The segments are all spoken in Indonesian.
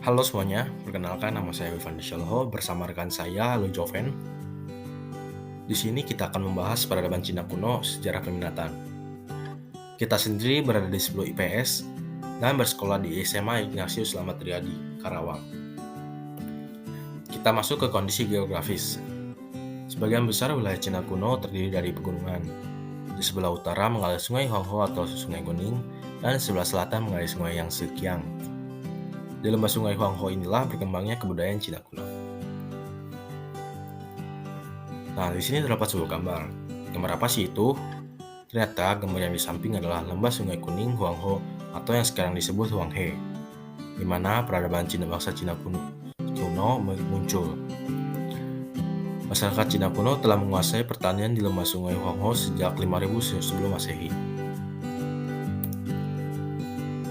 Halo semuanya, perkenalkan nama saya Ivan Shalho bersama rekan saya Lu Joven. Di sini kita akan membahas peradaban Cina kuno sejarah peminatan. Kita sendiri berada di 10 IPS dan bersekolah di SMA Ignatius Slamet Riyadi, Karawang. Kita masuk ke kondisi geografis. Sebagian besar wilayah Cina kuno terdiri dari pegunungan. Di sebelah utara mengalir Sungai Huanghe atau Sungai Kuning, dan di sebelah selatan mengalir Sungai Yangtze Kiang. Di lembah Sungai Huanghe inilah berkembangnya kebudayaan Cina kuno. Nah, di sini terdapat sebuah gambar. Gambar apa sih itu? Ternyata gambar yang di samping adalah lembah Sungai Kuning Huanghe atau yang sekarang disebut Huanghe, di mana peradaban Cina bangsa Cina kuno muncul. Masyarakat Cina kuno telah menguasai pertanian di lembah Sungai Huanghe sejak 5000 sebelum Masehi.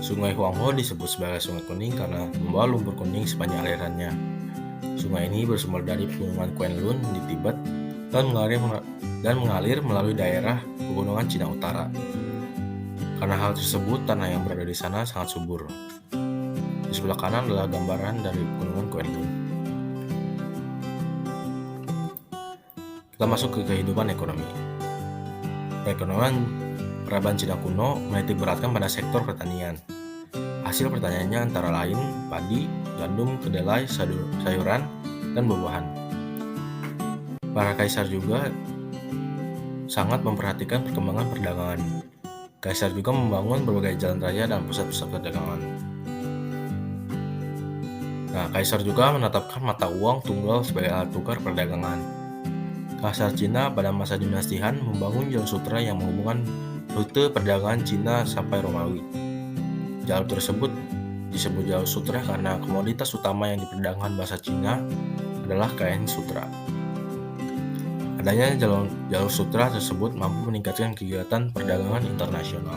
Sungai Huanghe disebut sebagai Sungai Kuning karena membawa lumpur kuning sepanjang alirannya. Sungai ini bersumber dari pegunungan Quanlun di Tibet dan mengalir melalui daerah pegunungan Cina Utara. Karena hal tersebut, tanah yang berada di sana sangat subur. Di sebelah kanan adalah gambaran dari pegunungan Quanlun. Kita masuk ke kehidupan ekonomi. Perekonomian peradaban Cina kuno menitik beratkan pada sektor pertanian. Hasil pertaniannya antara lain padi, gandum, kedelai, sayuran, dan buah-buahan. Para kaisar juga sangat memperhatikan perkembangan perdagangan. Kaisar juga membangun berbagai jalan raya dan pusat-pusat perdagangan. Nah, kaisar juga menetapkan mata uang tunggal sebagai alat tukar perdagangan. Kaisar Cina pada masa dinasti Han membangun jalur sutra yang menghubungkan rute perdagangan Cina sampai Romawi. Jalur tersebut disebut jalur sutra karena komoditas utama yang diperdagangkan bangsa Cina adalah kain sutra. Adanya jalur sutra tersebut mampu meningkatkan kegiatan perdagangan internasional.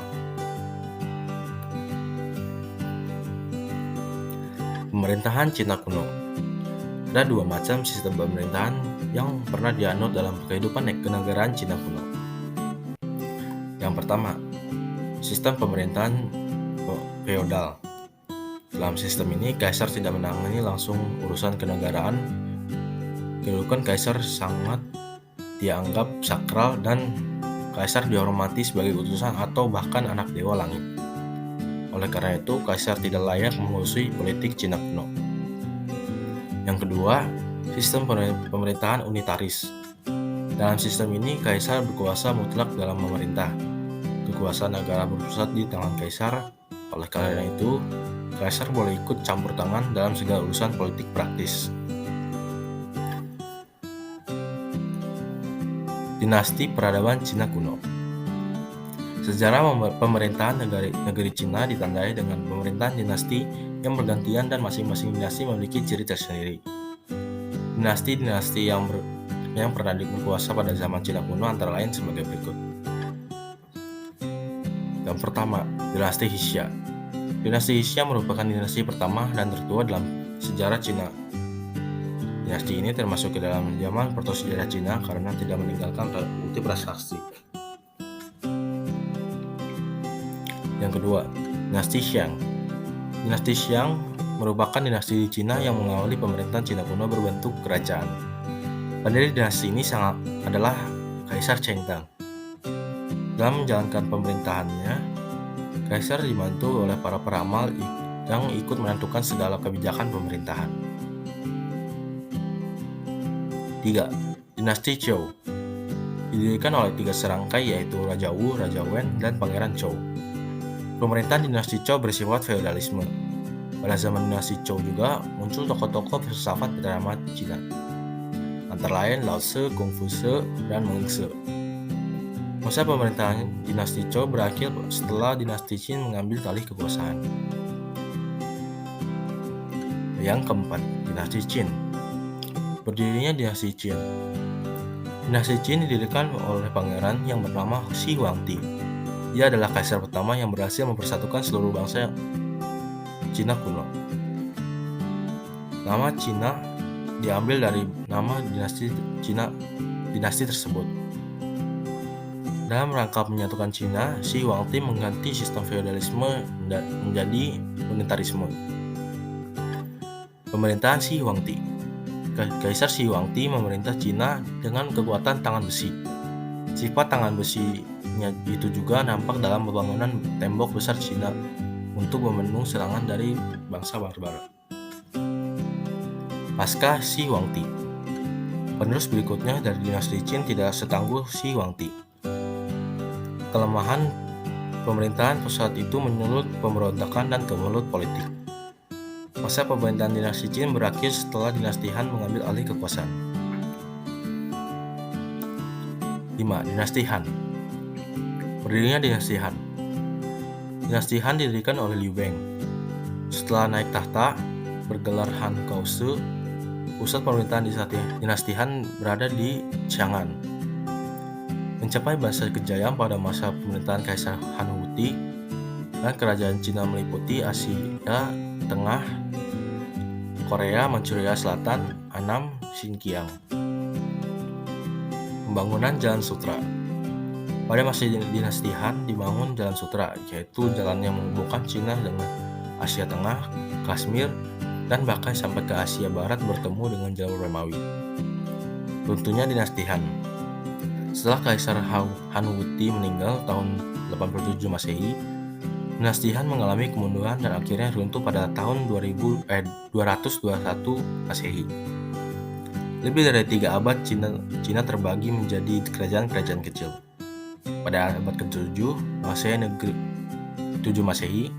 Pemerintahan Cina kuno. Ada dua macam sistem pemerintahan yang pernah dianut dalam kehidupan kenegaraan Cina kuno. Yang pertama, sistem pemerintahan feodal. Dalam sistem ini, kaisar tidak menangani langsung urusan kenegaraan. Kedudukan kaisar sangat dianggap sakral dan kaisar dihormati sebagai utusan atau bahkan anak dewa langit. Oleh karena itu, kaisar tidak layak menguasai politik Cina kuno. Yang kedua, sistem pemerintahan unitaris. Dalam sistem ini, kaisar berkuasa mutlak dalam memerintah. Kekuasaan negara berpusat di tangan kaisar. Oleh karena itu, kaisar boleh ikut campur tangan dalam segala urusan politik praktis. Dinasti peradaban Cina kuno. Sejarah pemerintahan negeri Cina ditandai dengan pemerintahan dinasti yang bergantian dan masing-masing dinasti memiliki ciri tersendiri. Dinasti-dinasti yang pernah berkuasa pada zaman Cina kuno antara lain sebagai berikut. Yang pertama, dinasti Xia. Dinasti Xia merupakan dinasti pertama dan tertua dalam sejarah Cina. Dinasti ini termasuk ke dalam zaman protosejarah Cina karena tidak meninggalkan bukti prasasti. Yang kedua, dinasti Xiang. Dinasti Xiang merupakan dinasti Cina yang mengawali pemerintahan Cina kuno berbentuk kerajaan. Pendiri dinasti ini adalah Kaisar Chengdang. Dalam menjalankan pemerintahannya, kaisar dibantu oleh para peramal yang ikut menentukan segala kebijakan pemerintahan. 3. Dinasti Zhou. Didirikan oleh 3 serangkai yaitu Raja Wu, Raja Wen, dan Pangeran Zhou. Pemerintahan dinasti Zhou bersifat feodalisme. Pada zaman dinasti Zhou juga muncul tokoh-tokoh filsafat ternama Cina, antara lain Lao Tzu, Confucius, dan Meng Tse. Masa pemerintahan dinasti Zhou berakhir setelah dinasti Qin mengambil alih kekuasaan. Yang keempat, dinasti Qin. Berdirinya dinasti Qin. Dinasti Qin didirikan oleh pangeran yang bernama Shi Huangdi. Dia adalah kaisar pertama yang berhasil mempersatukan seluruh bangsa Cina kuno. Nama Cina diambil dari nama dinasti tersebut. Dalam rangka menyatukan Cina, Shi Huangdi mengganti sistem feodalisme menjadi unitarisme. Pemerintahan Shi Huangdi. Kaisar Shi Huangdi memerintah Cina dengan kekuatan tangan besi. Sifat tangan besinya itu juga nampak dalam pembangunan tembok besar Cina untuk membendung serangan dari bangsa barbar. Pasca Shi Huangdi. Penerus berikutnya dari dinasti Qin tidak setangguh Shi Huangdi. Kelemahan pemerintahan saat itu menyulut pemberontakan dan kemelut politik. Masa pemerintahan dinasti Qin berakhir setelah dinasti Han mengambil alih kekuasaan. 5. Dinasti Han. Berdirinya dinasti Han. Dinasti Han didirikan oleh Liu Beng. Setelah naik tahta, bergelar Han Kaose, pusat pemerintahan dinasti Han berada di Chang'an. Mencapai masa kejayaan pada masa pemerintahan Kaisar Han Wuti, dan kerajaan Cina meliputi Asia Tengah, Korea, Manchuria Selatan, Annam, Xinjiang. Pembangunan Jalan Sutra. Pada masa dinasti Han dibangun Jalan Sutra, yaitu jalan yang menghubungkan Cina dengan Asia Tengah, Kashmir, dan bahkan sampai ke Asia Barat bertemu dengan jalur Romawi. Runtuhnya dinasti Han. Setelah Kaisar Han Wuti meninggal tahun 87 Masehi, dinasti Han mengalami kemunduran dan akhirnya runtuh pada tahun 221 Masehi. Lebih dari 3 abad Cina terbagi menjadi kerajaan-kerajaan kecil. Pada abad ke-7 Masehi,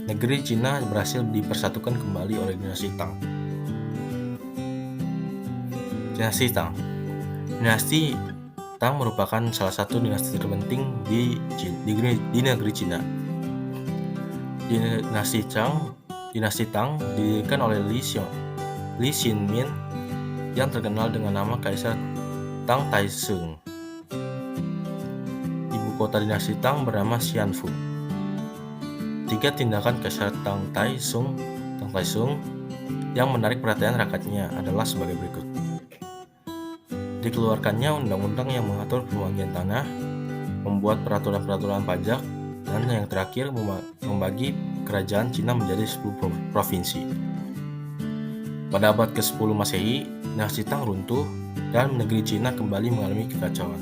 negeri Cina berhasil dipersatukan kembali oleh dinasti Tang. Dinasti Tang. Dinasti Tang merupakan salah satu dinasti terpenting di negeri Cina. Dinasti Tang didirikan oleh Li Xinmin yang terkenal dengan nama Kaisar Tang Taizong. Ibu kota dinasti Tang bernama Xianfu. 3 tindakan Kaisar Tang Taizong yang menarik perhatian rakyatnya adalah sebagai berikut. Dikeluarkannya undang-undang yang mengatur pembagian tanah, membuat peraturan-peraturan pajak, dan yang terakhir membagi kerajaan Cina menjadi 10 provinsi. Pada abad ke-10 Masehi, dinasti Tang runtuh dan negeri Cina kembali mengalami kekacauan.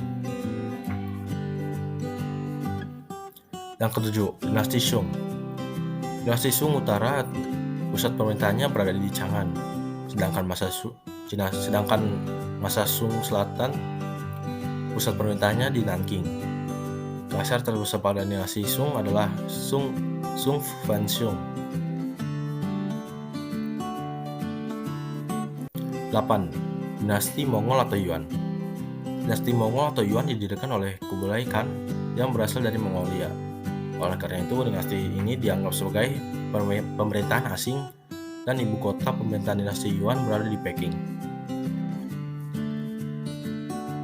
Yang ke-7, dinasti Song. Dinasti Song Utara pusat pemerintahannya berada di Chang'an, sedangkan masa Song Selatan pusat pemerintahannya di Nanking. Kaisar terbesar pada dinasti Song adalah Song Fanxiong. 8. Dinasti Mongol atau Yuan. Dinasti Mongol atau Yuan didirikan oleh Kublai Khan yang berasal dari Mongolia. Oleh karena itu, dinasti ini dianggap sebagai pemerintahan asing dan ibu kota pemerintahan dinasti Yuan berada di Peking.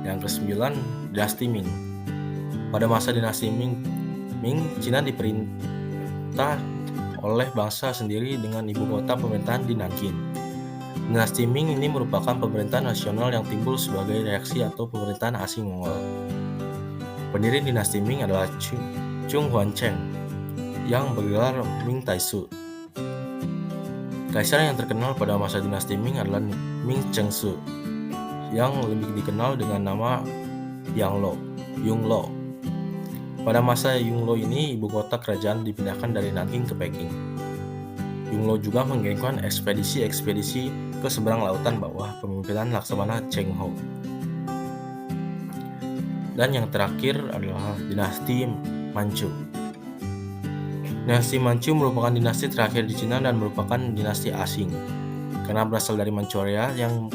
Yang ke-9, dinasti Ming. Pada masa dinasti Ming, Cina diperintah oleh bangsa sendiri dengan ibu kota pemerintahan di Nanking. Dinasti Ming ini merupakan pemerintahan nasional yang timbul sebagai reaksi atau pemerintahan asing Mongol. Pendiri dinasti Ming adalah Chung Huancheng yang bergelar Ming Taisu. Kaisar yang terkenal pada masa dinasti Ming adalah Ming Chengsu yang lebih dikenal dengan nama Yongle. Pada masa Yongle ini, ibu kota kerajaan dipindahkan dari Nanking ke Peking. Yongle juga mengirimkan ekspedisi ke seberang lautan bawah pemimpinan Laksamana Cheng Ho. Dan yang terakhir adalah dinasti Manchu. Dinasti Manchu merupakan dinasti terakhir di Cina dan merupakan dinasti asing karena berasal dari Manchuria yang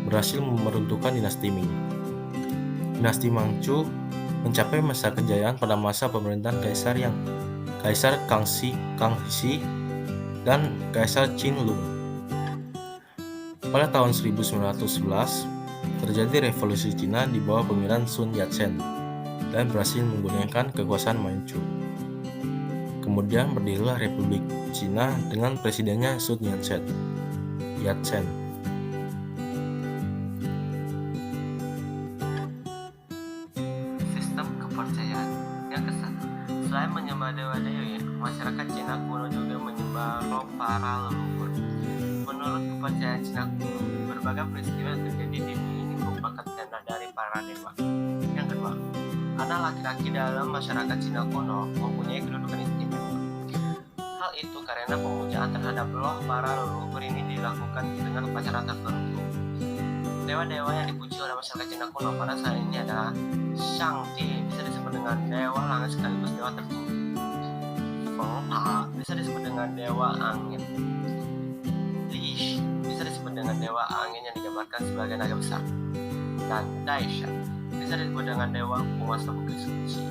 berhasil meruntuhkan dinasti Ming. Dinasti Manchu mencapai masa kejayaan pada masa pemerintahan Kaisar Kangxi dan Kaisar Qin Lung. Pada tahun 1911, terjadi revolusi Cina di bawah pemimpinan Sun Yat-sen dan berhasil menggunakan kekuasaan Manchu. Kemudian berdirilah Republik Cina dengan presidennya Sun Yat-sen. Sistem kepercayaan yang ke-1. Selain menyembah dewa-dewa, masyarakat Cina kuno juga menyembah roh para leluhur. Menurut kepercayaan Cina kuno, berbagai peristiwa yang terjadi di dunia ini merupakan tanda dari para dewa. Yang kedua, anak laki-laki dalam masyarakat Cina kuno mempunyai kedudukan istimewa. Hal itu karena pemujaan terhadap roh para leluhur ini dilakukan dengan upacara tertentu. Dewa-dewa yang dipuji oleh masyarakat Cina kuno pada saat ini adalah Shangdi, bisa disebut dengan dewa langit sekaligus dewa tertinggi. Feng Pa bisa disebut dengan dewa angin. Li Shi bisa disebut dengan dewa angin yang digambarkan sebagai naga besar. Dan Dai Shan bisa disebut dengan dewa penguasa bukit suci.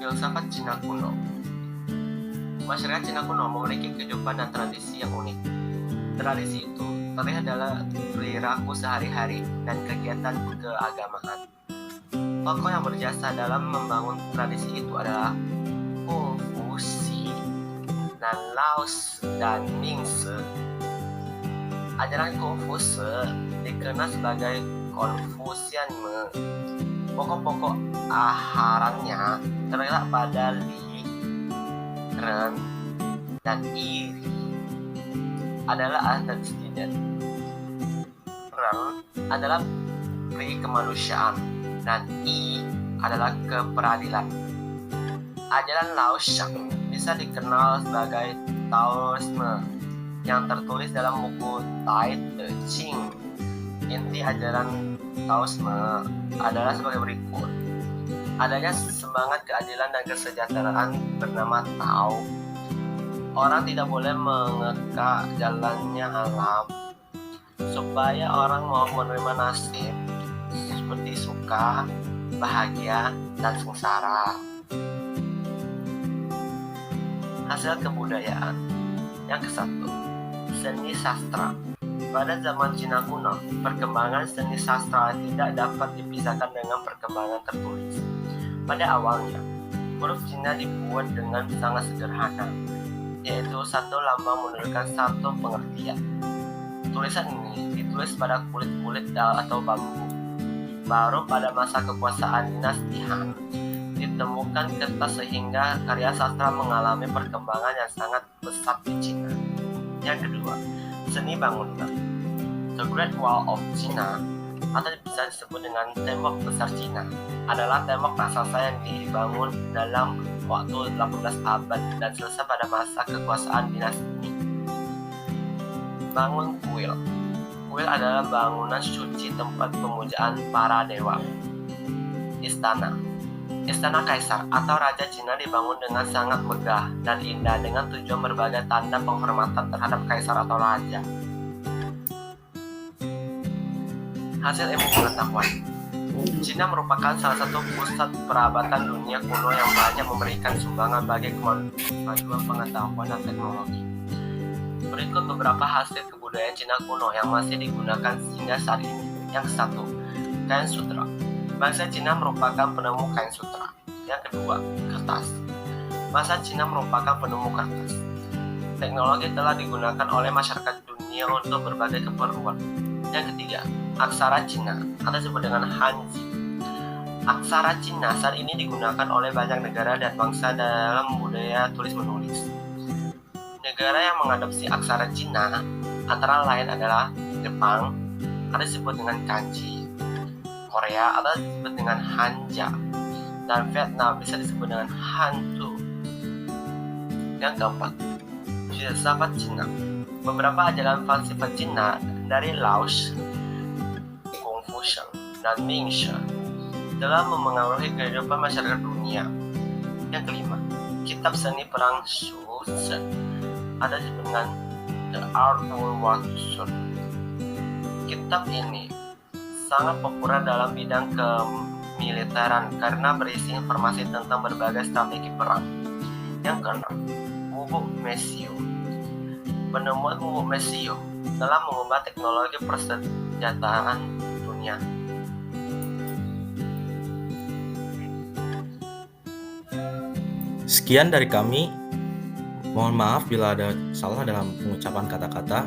Filsafat Cina kuno. Masyarakat Cina kuno memiliki kehidupan dan tradisi yang unik. Tradisi itu terlihat dalam perilaku sehari-hari dan kegiatan keagamaan. Tokoh yang berjasa dalam membangun tradisi itu adalah Confucius dan Laos dan Mingse. Ajaran Confucius dikenal sebagai Confucianisme. Pokok-pokok aharannya terletak pada Li, Ren, dan Iri. Adalah antioksidan. Ren adalah pri kemanusiaan dan I adalah keperadilan. Ajaran Lao Shan bisa dikenal sebagai Taoisme yang tertulis dalam buku Tai Te Ching. Inti ajaran Taoisme adalah sebagai berikut. Adanya semangat keadilan dan kesejahteraan bernama Tao. Orang tidak boleh mengeka jalannya alam, supaya orang mau menerima nasib seperti suka, bahagia, dan sengsara. Hasil kebudayaan. Yang ke-1, seni sastra. Pada zaman Cina kuno, perkembangan seni sastra tidak dapat dipisahkan dengan perkembangan tertulis. Pada awalnya, huruf Cina dibuat dengan sangat sederhana, yaitu satu lambang menunjukkan satu pengertian. Tulisan ini ditulis pada kulit-kulit atau bambu. Baru pada masa kekuasaan dinasti Han ditemukan kertas sehingga karya sastra mengalami perkembangan yang sangat pesat di Cina. Yang kedua, seni bangunan. The Great Wall of China, atau bisa disebut dengan tembok besar Cina, adalah tembok raksasa yang dibangun dalam waktu 18 abad dan selesai pada masa kekuasaan dinasti Ming. Bangun kuil. Kuil adalah bangunan suci tempat pemujaan para dewa. Istana. Istana kaisar atau raja Cina dibangun dengan sangat megah dan indah dengan tujuan berbagai tanda penghormatan terhadap kaisar atau raja. Hasil ilmu pengetahuan. Cina merupakan salah satu pusat perabatan dunia kuno yang banyak memberikan sumbangan bagi kemajuan pengetahuan dan teknologi. Berikut beberapa hasil kebudayaan Cina kuno yang masih digunakan hingga saat ini. Yang ke-1, kain sutra. Bangsa Cina merupakan penemu kain sutra. Yang kedua, kertas. Bangsa Cina merupakan penemu kertas. Teknologi telah digunakan oleh masyarakat dunia untuk berbagai keperluan. Yang ketiga, aksara Cina atau disebut dengan Hanzi. Aksara Cina saat ini digunakan oleh banyak negara dan bangsa dalam budaya tulis-menulis. Negara yang mengadopsi aksara Cina antara lain adalah Jepang atau disebut dengan Kanji, Korea atau disebut dengan Hanja, dan Vietnam bisa disebut dengan Hantu. Yang keempat, filsafat Cina. Beberapa ajaran falsafat Cina dari Laos, Confucius, dan Mingse telah memengaruhi kehidupan masyarakat dunia. Yang kelima, kitab seni perang Su Zhen ada disebut dengan The Art of War Sun. Kitab ini sangat populer dalam bidang kemiliteran karena berisi informasi tentang berbagai strategi perang. Yang keenam, bubuk mesiu. Penemuan bubuk mesiu telah mengubah teknologi persenjataan dunia. Sekian dari kami. Mohon maaf bila ada salah dalam pengucapan kata-kata.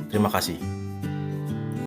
Terima kasih.